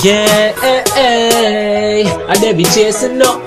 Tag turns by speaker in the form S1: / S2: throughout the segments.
S1: Yeah, I dey be chasing no.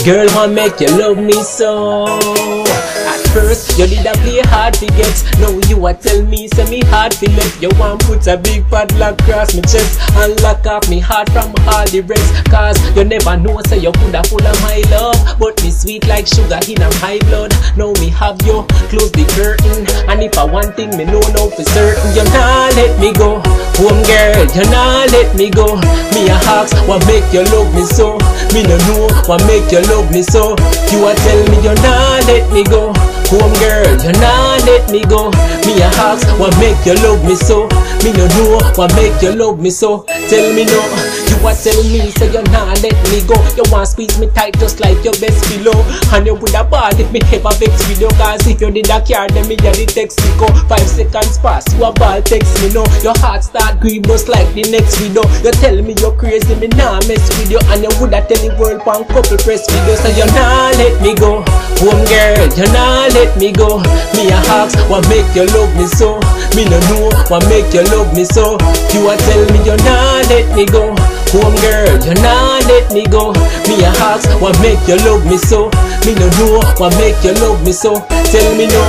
S1: Girl, wanna make you love me so. At first, you did a play hard to get. Now you a tell me, say me hard to let. You want put a big padlock across me chest and lock off me heart from all the rest. Cause you never know, say you coulda full of my love, but me sweet like sugar in my blood. Now me have you, close the curtain. And if I want thing, me know now for certain. You nah let me go, home girl, you nah let me go. Me a ask, what make you love me so? Me no know, what make you love me so? You a tell me you nah let me go, home girl, you nah let me go. Me a ask, what make you love me so? Me no know, what make you love me so? Tell me no. You a tell me, say you nah let me go. You want squeeze me tight just like your best pillow. And you woulda ball if me ever vex with you. Cause if you did a care, then me ya the text me go. 5 seconds pass, you a ball text me no. Your heart start green just like the next video. You tell me you're crazy, me nah mess with you. And you woulda tell the world one couple press video. So you nah let me go, home girl, you nah let me go. Me a ask, what make you love me so? Me no know, what make you love me so? You a tell me you nah let me go, home girl, you nah let me go. Me a ask, what make you love me so? Me no know, what make you love me so? Tell me no.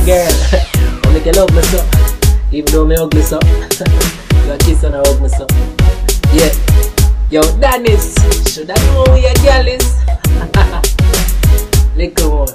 S1: Girl, what make you love me so? Even though me ugly so. You a kiss and a hug me so. Yeah. Yo, Dennis, should I know who your girl is? Little more.